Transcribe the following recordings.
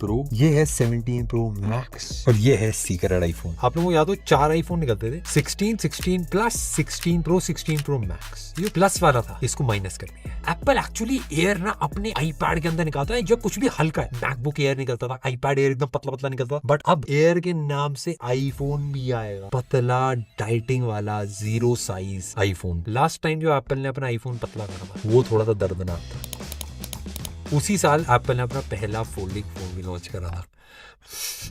Pro, ये है 17 pro max और ये है सीक्रेट आईफोन। आप लोगों को याद हो 4 आईफोन निकलते थे, 16, 16 प्लस, 16 प्रो, 16 प्रो मैक्स। ये प्लस वाला था, इसको माइनस कर दिया। एप्पल एक्चुअली एयर ना अपने आईपैड के अंदर निकालता है, जब कुछ भी हल्का है। मैकबुक एयर निकलता था, आईपैड एयर एकदम पतला पतला निकलता था, बट अब एयर के नाम से आईफोन भी आएगा, पतला डाइटिंग वाला 0 साइज आईफोन। लास्ट टाइम जो एप्पल ने अपना आईफोन पतला करा था वो थोड़ा सा दर्दनाक था। उसी साल एप्पल ने अपना पहला फोल्डिंग फोन भी लॉन्च करा था।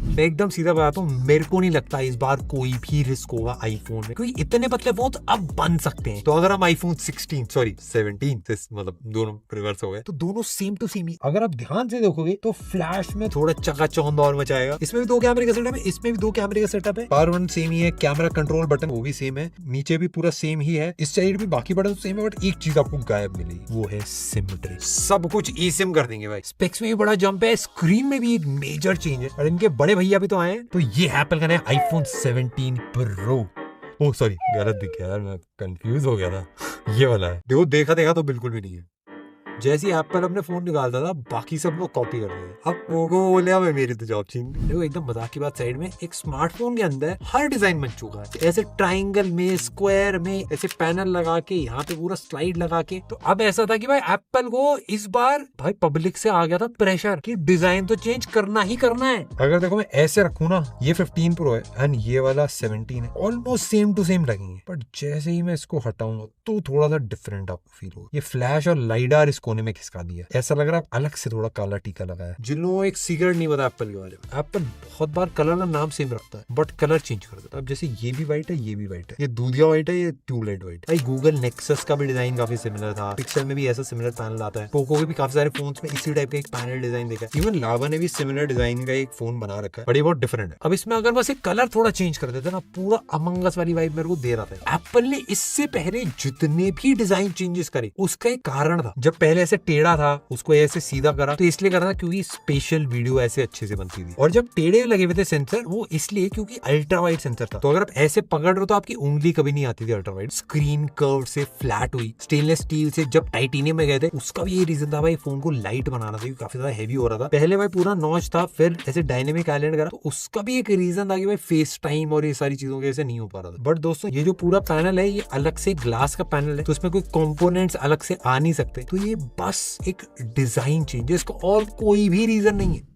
मैं एकदम सीधा बताता हूँ, मेरे को नहीं लगता इस बार कोई भी रिस्क होगा आईफोन में, क्योंकि इतने पतले फोन अब बन सकते हैं। तो अगर हम आईफोन 17 मतलब दोनों रिवर्स हो गए, तो दोनों सेम टू सेम ही। अगर आप ध्यान से देखोगे तो फ्लैश में थोड़ा चकाचौंध और मचाएगा। इसमें भी 2 कैमरे का सेटअप है, इसमें भी 2 कैमरे का सेटअप है। पावर बटन सेम ही है, कैमरा कंट्रोल बटन वो भी सेम है, नीचे भी पूरा सेम ही है, इस साइड भी बाकी बटन सेम है, बट एक चीज आपको गायब मिलेगी, वो है सिमेट्री। सब कुछ ई सिम कर देंगे भाई। स्पेक्स में भी बड़ा जंप है, स्क्रीन में भी एक मेजर चेंज है, और इनके बड़े भैया भी तो आए हैं। तो ये एप्पल का नया आईफोन 17 प्रो। ओह सॉरी, गलत दिख गया यार, मैं कंफ्यूज हो गया था। ये वाला है, देखो देखा तो बिल्कुल भी नहीं है। जैसे ही एप्पल अपने फोन निकालता था, बाकी सब लोग कॉपी कर रहे थे। अब पोको बोले मैं मेरी तो जॉब छीन। देखो एकदम मजाक की बात साइड में, एक स्मार्टफोन के अंदर हर डिजाइन बन चुका है, ऐसे ट्राइंगल में, स्क्वायर में, ऐसे पैनल लगा के, यहाँ पे पूरा स्लाइड लगा के। तो अब ऐसा था कि भाई एप्पल को इस बार भाई पब्लिक से आ गया था प्रेशर कि डिजाइन तो चेंज करना ही करना है। अगर देखो मैं ऐसे रखूं ना, ये 15 प्रो है एंड ये वाला 17 है, ऑलमोस्ट सेम टू सेम लगेंगे, बट जैसे ही मैं इसको हटाऊंगा तो थोड़ा सा डिफरेंट आपको फील होगा। ये फ्लैश और लाइडार इस कोने में खिसका दिया, ऐसा लग रहा है अलग से थोड़ा काला टीका लगा है। जिन लोगों को एक सीक्रेट नहीं पता एप्पल के बारे में, एप्पल बहुत बार कलर का नाम सेम रखता है बट कलर चेंज कर देता है। अब जैसे ये भी व्हाइट है, ये भी व्हाइट है, ये दूधिया व्हाइट है, ये ट्यूबलाइट व्हाइट। भाई गूगल नेक्सस का भी डिजाइन काफी सिमिलर था, पिक्सल में भी ऐसा सिमिलर पैनल आता है, पोको के भी काफी सारे फोन्स में इसी टाइप का एक पैनल डिजाइन देखा है। इवन लावा ने भी सिमिलर डिजाइन का एक फोन बना रखा है, बट ये बहुत डिफरेंट है। अब इसमें अगर बस एक कलर थोड़ा चेंज कर देते ना, पूरा अमंग अस वाली वाइब मेरे को दे रहा था। एप्पल ने इससे पहले जितने भी डिजाइन चेंजेस करे उसका एक कारण था। जब पहले ऐसे टेढ़ा था उसको ऐसे सीधा करा, तो इसलिए करा था क्योंकि स्पेशल वीडियो ऐसे अच्छे से बनती थी। और जब टेढ़े लगे हुए थे सेंसर, वो इसलिए क्योंकि अल्ट्रा वाइड सेंसर था। तो अगर आप ऐसे पकड़ रहे हो तो आपकी उंगली कभी नहीं आती थी अल्ट्रा वाइड। स्क्रीन कर्व से फ्लैट हुई, स्टेनलेस स्टील से जब टाइटेनियम में गए थे, उसका भी यही रीजन था भाई, फोन को लाइट बनाना था, काफी ज्यादा हैवी हो रहा था। पहले भाई पूरा नॉच था, फिर ऐसे डायनेमिक आइलैंड करा, तो उसका भी एक रीजन था कि भाई फेस टाइम और ये सारी चीजों के ऐसे नहीं हो पा रहा था। बट दोस्तों ये जो पूरा पैनल है, ये अलग से ग्लास का पैनल है, तो उसमें कोई कंपोनेंट्स अलग से आ नहीं सकते। तो ये बस एक डिजाइन चेंज है, इसका और कोई भी रीजन नहीं है।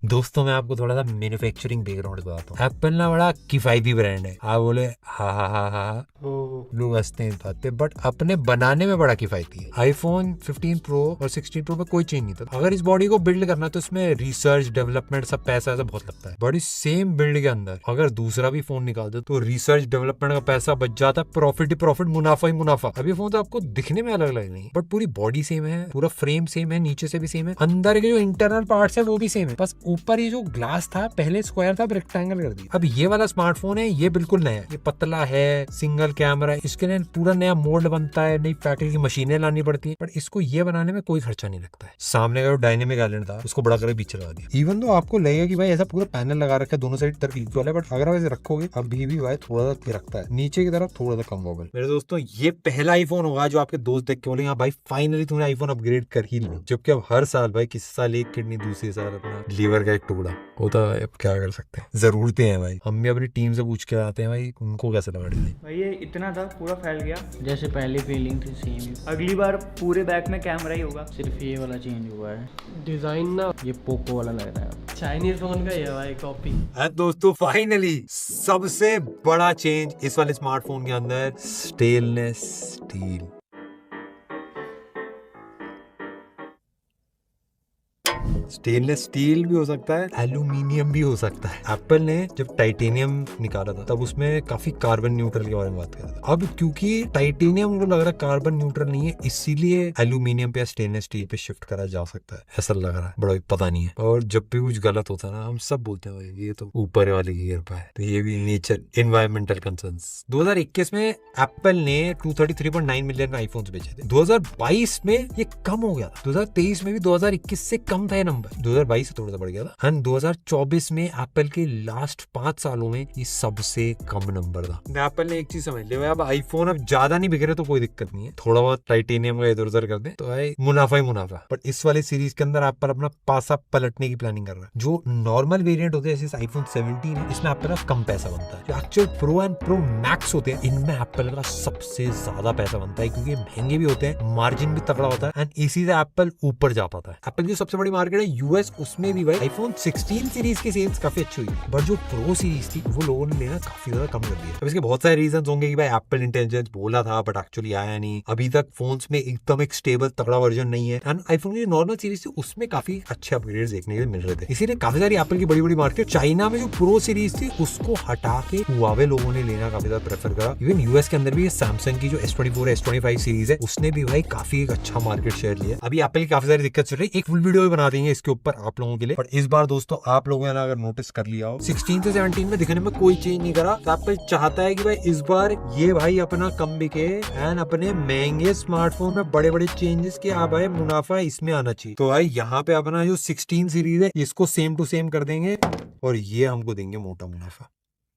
दोस्तों मैं आपको थोड़ा सा मैन्युफैक्चरिंग बैकग्राउंड बताता हूँ। एप्पल ना बड़ा किफायती ब्रांड है, आप बोले हा लोग हंसते हैं बातें, बट अपने बनाने में बड़ा किफायती है। आईफोन 15 प्रो और 16 प्रो में कोई चेंज नहीं था। अगर इस बॉडी को बिल्ड करना तो इसमें रिसर्च डेवलपमेंट सब पैसा ऐसा बहुत लगता है, बट इस सेम बिल्ड के अंदर अगर दूसरा भी फोन निकाल दो तो रिसर्च डेवलपमेंट का पैसा बच जाता है, प्रॉफिट ही प्रॉफिट, मुनाफा ही मुनाफा। अभी फोन तो आपको दिखने में अलग अलग नहीं, बट पूरी बॉडी सेम है, पूरा फ्रेम सेम है, नीचे से भी सेम है, अंदर के जो इंटरनल पार्ट्स है वो भी सेम है, बस ऊपर ये जो ग्लास था पहले स्क्वायर था, अब रेक्टेंगल कर दिया। अब ये वाला स्मार्टफोन है, ये बिल्कुल नया है, ये पतला है, सिंगल कैमरा है, इसके लिए पूरा नया मोल्ड बनता है, नई फैक्ट्री की मशीनें लानी पड़ती है, बट इसको ये बनाने में कोई खर्चा नहीं लगता है। सामने का जो डायनेमिक आइलैंड था उसको बड़ा करके पीछे लगा दिया। इवन तो आपको लगेगा कि भाई ऐसा पूरा पैनल लगा रखा है, दोनों साइड तरफ इक्वल है, बट अगर आप ऐसे रखोगे अभी भी भाई थोड़ा सा रखता है, नीचे की तरफ थोड़ा सा कम वोबल। मेरे दोस्तों ये पहला आईफोन होगा जो आपके दोस्त देख के बोलेंगे भाई फाइनली तूने आईफोन अपग्रेड कर ही लिया, जबकि अब हर साल भाई किसी साल एक किडनी, दूसरे साल अपना लीवर का एक टुकड़ा होता है। अब क्या कर सकते हैं, जरूरतें हैं भाई। हम भी अपनी टीम से पूछ के आते हैं भाई उनको कैसे लगा डिजाइन। भाई ये इतना था, पूरा फैल गया, जैसे पहली फीलिंग थी सेम ही। अगली बार पूरे बैक में कैमरा ही होगा, सिर्फ ये वाला चेंज हुआ है, डिजाइन ना ये पोको वाला लग रहा है। चाइनीज फोन का ये भाई कॉपी। दोस्तों फाइनली सबसे बड़ा चेंज इस वाले स्मार्टफोन के अंदर, स्टेनलेस स्टील। स्टेनलेस स्टील भी हो सकता है, एल्यूमिनियम भी हो सकता है। एप्पल ने जब टाइटेनियम निकाला था तब उसमें काफी कार्बन न्यूट्रल के बारे में बात कर रहा था। अब क्योंकि टाइटेनियम को लग रहा है कार्बन न्यूट्रल नहीं है, इसीलिए एल्यूमिनियम पे या स्टेनलेस स्टील पे शिफ्ट करा जा सकता है, ऐसा लग रहा है, बड़ा पता नहीं है। और जब भी कुछ गलत होता है ना, हम सब बोलते हैं भाई ये तो ऊपर वाले की कृपा है, तो ये भी नेचर एनवायरमेंटल कंसर्न्स। 2021 में एप्पल ने 233.9 मिलियन आईफोन्स बेचे थे। 2022 में ये कम हो गया था, 2023 में भी 2021 से कम था ये नंबर। नंबर 2022 से थोड़ा सा बढ़ गया था, एंड 2024 में एप्पल के लास्ट 5 सालों में ये सबसे कम नंबर था। एप्पल ने एक चीज समझ लिया, अब आईफोन अब ज्यादा नहीं बिक रहे तो कोई दिक्कत नहीं है, थोड़ा बहुत टाइटेनियम का इधर उधर कर दे तो भाई मुनाफा ही मुनाफा। बट इस वाले सीरीज के अंदर एप्पल अपना पासा पलटने की प्लानिंग कर रहा है। जो नॉर्मल वेरिएंट होते हैं जैसे आईफोन 17 है, इसमें एप्पल का कम पैसा बनता है। जो actual pro and pro max होते हैं इनमें एप्पल का सबसे ज्यादा पैसा बनता है, क्योंकि महंगे भी होते हैं, मार्जिन भी तगड़ा होता है, एंड इसी से एप्पल ऊपर जा पाता है। एप्पल की सबसे बड़ी मार्केट है यूएस, उसमें भी भाई आईफोन 16 सीरीज की सेल्स काफी अच्छी हुई, बट जो प्रो सीरीज थी वो लोगों ने लेना काफी ज्यादा कम कर दिया। अब इसके बहुत सारे रीजन होंगे कि भाई एप्पल इंटेलिजेंस बोला था बट एक्चुअली आया नहीं, अभी तक फोन्स में एकदम एक स्टेबल तगड़ा वर्जन नहीं है, एंड आईफोन की नॉर्मल सीरीज थी उसमें काफी अच्छे अपग्रेड्स देखने को मिल रहे थे। इसीलिए काफी सारी एप्पल की बड़ी बड़ी मार्केट, चाइना में जो प्रो सीरीज थी उसको हटा के हुआवे लोगों ने लेना काफी ज्यादा प्रेफर करा। इवन यूएस के अंदर भी सैमसंग की जो S24 S25 सीरीज है उसने भी भाई काफी एक अच्छा मार्केट शेयर लिया। अभी एप्पल की काफी सारी दिक्कत चल रही है, एक फुल वीडियो भी बना देंगे इसके ऊपर आप लोगों के लिए। पर इस बार दोस्तों आप लोगों ने अगर नोटिस कर लिया हो 16 से 17 में दिखने में कोई चेंज नहीं करा, तो एप्पल चाहता है कि भाई इस बार ये भाई अपना कम बिके एंड अपने महंगे स्मार्टफोन में बड़े बड़े चेंजेस के आ भाई मुनाफा इसमें आना चाहिए। तो भाई यहाँ पे अपना जो 16 सीरीज है इसको सेम टू सेम कर देंगे और ये हमको देंगे मोटा मुनाफा।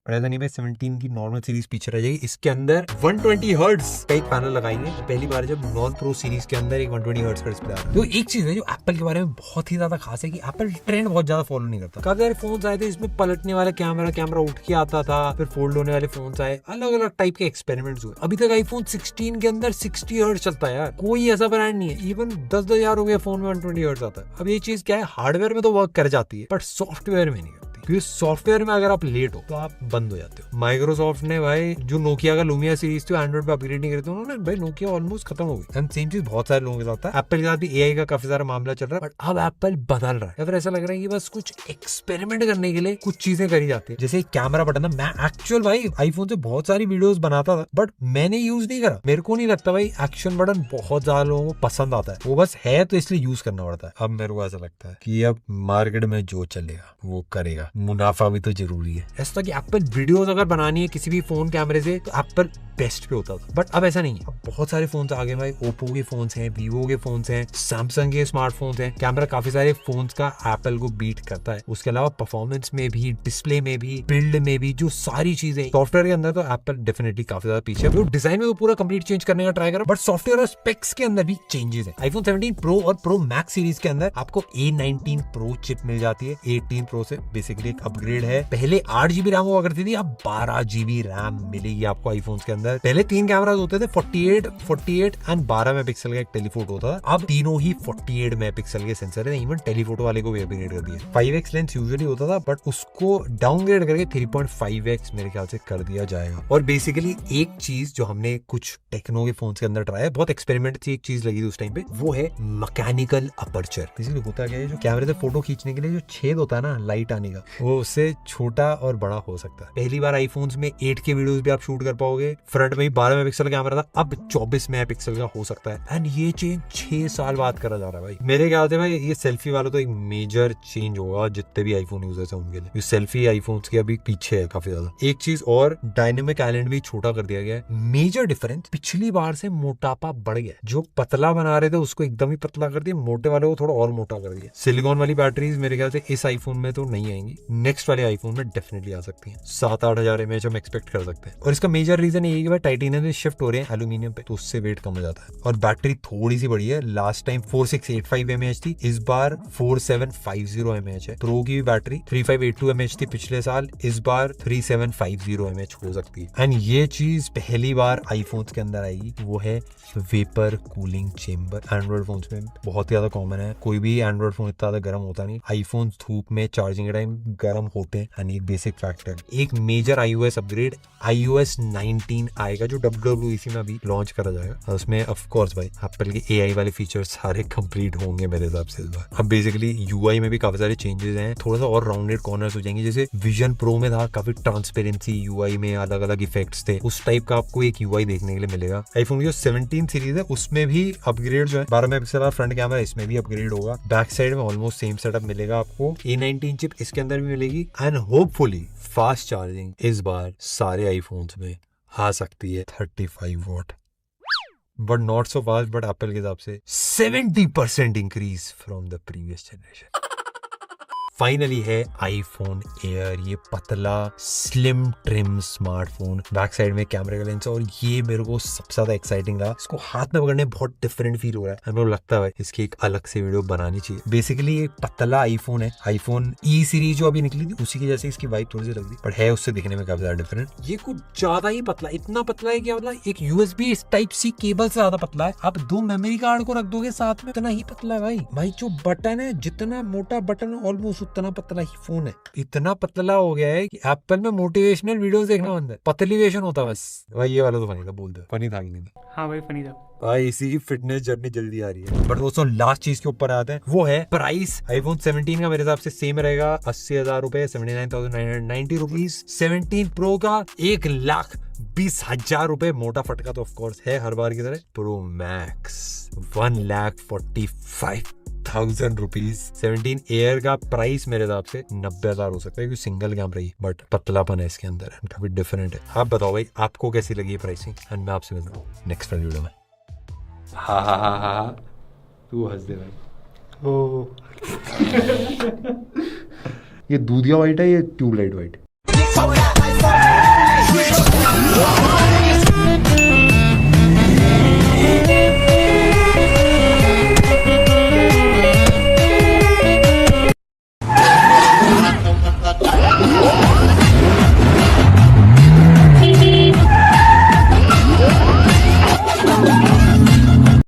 और ऐसा नहीं भाई 17 की नॉर्मल सीरीज पीछे रह जाएगी, इसके अंदर 120 हर्ट्ज का एक पैनल लगाएंगे। पहली बार जब नॉन प्रो सीरीज के अंदर एक 120 हर्ट्ज का डिस्प्ले आ रहा है। तो एक चीज है जो एप्पल के बारे में बहुत ही ज्यादा खास है कि एप्पल ट्रेंड बहुत ज्यादा फॉलो नहीं करता। काफी सारे फोन्स आए थे इसमें पलटने वाला कैमरा उठ के आता था, फिर फोल्ड होने वाले फोन्स आए, अलग अलग टाइप के एक्सपेरिमेंट्स हुए। अभी तक आईफोन 16 के अंदर 60 हर्ट्ज चलता है यार, कोई ऐसा ब्रांड नहीं है। इवन 10,000 हजार हो गया फोन में 120 हर्ट्ज आता है। अब ये चीज क्या है, हार्डवेयर में तो वर्क कर जाती है बट सॉफ्टवेयर में नहीं, क्योंकि सॉफ्टवेयर में अगर आप लेट हो तो आप बंद हो जाते हो। माइक्रोसॉफ्ट ने भाई जो नोकिया का लूमिया सीरीज थी एंड्रॉइड पे अपग्रेड नहीं करते, उन्होंने भाई नोकिया ऑलमोस्ट खत्म हो गई। एंड सेम चीज बहुत सारे लोगों के साथ है। एप्पल के साथ भी एआई का काफी सारा मामला चल रहा है, बट अब एप्पल बदल रहा है। या फिर ऐसा लग रहा है कि बस कुछ एक्सपेरिमेंट करने के लिए कुछ चीजें करी जाती है। जैसे कैमरा बटन था, मैं एक्चुअल भाई आईफोन से बहुत सारी वीडियोस बनाता था बट मैंने यूज नहीं करा। मेरे को नहीं लगता भाई एक्शन बटन बहुत ज्यादा लोगों को पसंद आता है, वो बस है तो इसलिए यूज करना पड़ता है। अब मेरे को ऐसा लगता है कि अब मार्केट में जो चलेगा वो करेगा, मुनाफा भी तो जरूरी है। ऐसा था कि एप्पल वीडियोस अगर बनानी है किसी भी फोन कैमरे से तो एप्पल बेस्ट पे होता था, बट अब ऐसा नहीं है। अब बहुत सारे फोन्स आ गए भाई, ओप्पो के फोन्स हैं, वीवो के फोन्स हैं, सैमसंग के स्मार्टफोन्स हैं, कैमरा काफी सारे फोन्स का एप्पल को बीट करता है। उसके अलावा परफॉर्मेंस में भी, डिस्प्ले में भी, बिल्ड में भी, जो सारी चीजें सॉफ्टवेयर के अंदर तो एप्पल डेफिनेटली काफी ज्यादा पीछे है। डिजाइन में तो पूरा कंप्लीट चेंज करने का ट्राई करा, बट सॉफ्टवेयर और स्पेक्स के अंदर भी चेंजेस है। आईफोन 17 प्रो और प्रो मैक्स सीरीज के अंदर आपको A19 प्रो चिप मिल जाती है। 18 प्रो से बेसिकली एक अपग्रेड है। पहले 8 GB रैम हुआ करती थी, अब 12 GB रैम मिलेगी आपको आईफोन के अंदर। पहले 3 कैमरास होते थे, 48 एंड 12 मेगापिक्सल का एक टेलीफोटो होता था। अब तीनों ही 48 मेगापिक्सल के सेंसर है। इवन टेलीफोटो वाले को भी अपग्रेड कर दिया। 5x लेंस यूजुअली होता था बट उसको डाउनग्रेड करके 3.5x मेरे ख्याल से कर दिया जाएगा। और बेसिकली एक चीज जो हमने कुछ टेक्नो के फोन के अंदर ट्राई है, बहुत एक्सपेरिमेंट थी, एक चीज लगी थी उस टाइम पे, वो है मैकेनिकल अपर्चर। बेसिकली होता क्या है, जो कैमरे से फोटो खींचने के लिए जो छेद होता है ना लाइट आने का, वो उससे छोटा और बड़ा हो सकता है। पहली बार आईफोन्स में 8K वीडियोस भी आप शूट कर पाओगे। फ्रंट में 12 मेगापिक्सल कैमरा था, अब 24 मेगापिक्सल का हो सकता है। एंड ये चेंज 6 साल बाद करा जा रहा है भाई। मेरे ख्याल से भाई ये सेल्फी वाला तो एक मेजर चेंज होगा जितने भी आईफोन यूजर्स हैं उनके लिए। ये सेल्फी आईफोन्स के अभी पीछे है काफी ज्यादा। एक चीज और, डायनेमिक आइलैंड भी छोटा कर दिया गया है। मेजर डिफरेंस, पिछली बार से मोटापा बढ़ गया। जो पतला बना रहे थे उसको एकदम ही पतला कर दिया, मोटे वाले को थोड़ा और मोटा कर दिया। सिलिकॉन वाली बैटरीज मेरे ख्याल से इस आईफोन में तो नहीं आएंगी, नेक्स्ट वाले आईफोन में डेफिनेटली आ सकती है। 7-8 हजार mAh हम एक्सपेक्ट कर सकते हैं। और इसका मेजर रीजन ये है कि भाई टाइटेनियम से शिफ्ट हो रहे हैं एल्यूमिनियम पे, तो उससे वेट कम हो जाता है। और बैटरी थोड़ी सी बड़ी है, लास्ट टाइम 4685 mAh थी, इस बार 4750 mAh है। प्रो की भी बैटरी 3582 mAh थी पिछले साल, इस बार 3750 mAh हो सकती है। एंड ये चीज पहली बार आईफोन्स के अंदर आएगी, वो है vapour cooling chamber. Android phones में बहुत ही ज्यादा कॉमन है, कोई भी एंड्रॉइड फोन इतना ज्यादा गर्म होता नहीं। आईफोन धूप में चार्जिंग के टाइम गर्म होते हैं, एंड एक बेसिक फैक्ट है। एक मेजर iOS अपग्रेड iOS 19 आएगा जो WWDC में अभी लॉन्च करा जाएगा। उसमें ऑफ कोर्स भाई एप्पल के AI वाले फीचर्स सारे कंप्लीट होंगे मेरे हिसाब से इस बार। अब बेसिकली UI में भी काफी सारे चेंजेस हैं, थोड़ा सा और राउंडेड कॉर्नर्स हो जाएंगे। जैसे विजन प्रो में था काफी ट्रांसपेरेंसी, UI में अलग अलग इफेक्ट्स थे, उस टाइप का आपको एक UI देखने के लिए मिलेगा। आईफोन की जो 17 सीरीज है उसमें भी अपग्रेड जो है 12 मेगापिक्सल फ्रंट कैमरा, इसमें भी अपग्रेड होगा। बैक साइड में ऑलमोस्ट सेम सेटअप मिलेगा आपको। A19 चिप इसके अंदर भी मिलेगी एंड होपफुली फास्ट चार्जिंग इस बार सारे आईफोन्स में आ सकती है 35 what, but not so fast, but Apple के हिसाब से 70% increase from the previous generation. Finally है आईफोन एयर, ये पतला slim trim smartphone, back side में कैमरे का लेंस, और ये मेरे को सबसे ज्यादा एक्साइटिंग लगा। इसको हाथ में पकड़ने बहुत डिफरेंट फील हो रहा है। मेरे को लगता है इसकी एक अलग से वीडियो बनानी चाहिए। बेसिकली ये पतला आईफोन है, आईफोन ई सीरीज जो अभी निकली थी उसी की जैसे इसकी वाइब थोड़ी सी लग रही, पर है उससे दिखने में काफी ज्यादा डिफरेंट। ये कुछ ज्यादा ही पतला, इतना पतला है कि मतलब एक यूएसबी टाइप सी केबल से ज्यादा पतला है। आप 2 मेमोरी कार्ड को रख दोगे साथ में, इतना ही पतला है भाई जो बटन है, जितना मोटा बटन ऑलमोस्ट उतना पतला ही फोन है। इतना पतला हो गया है कि एप्पल में मोटिवेशनल वीडियोस देखना बंद है, पतलीवेशन होता है बस। भाई ये वाला तो फनी था, बोल दो फनी था कि नहीं था? हाँ भाई फनी था भाई। इसी की फिटनेस जर्नी जल्दी आ रही है। बट दोस्तों लास्ट चीज के ऊपर आते हैं, वो है प्राइस। आईफोन 17 का मेरे हिसाब से सेम रहेगा 80,000 रुपए, 79,990 रुपीज। 17 प्रो का 1,20,000 रुपए, मोटा फटका तो ऑफकोर्स है हर बार की तरह। Pro max 1,45,000 rupees. 17 एयर का प्राइस मेरे हिसाब से 90,000 हो सकता है, क्योंकि सिंगल कैमरा ही, बट पतलापन है इसके अंदर, काफी डिफरेंट है। आप बताओ भाई आपको कैसी लगी प्राइसिंग, एंड मैं आपसे मिलता हूँ नेक्स्ट वीडियो में। हाँ तू हंस दे भाई। ओ ये दूधिया वाइट है, ये ट्यूबलाइट वाइट।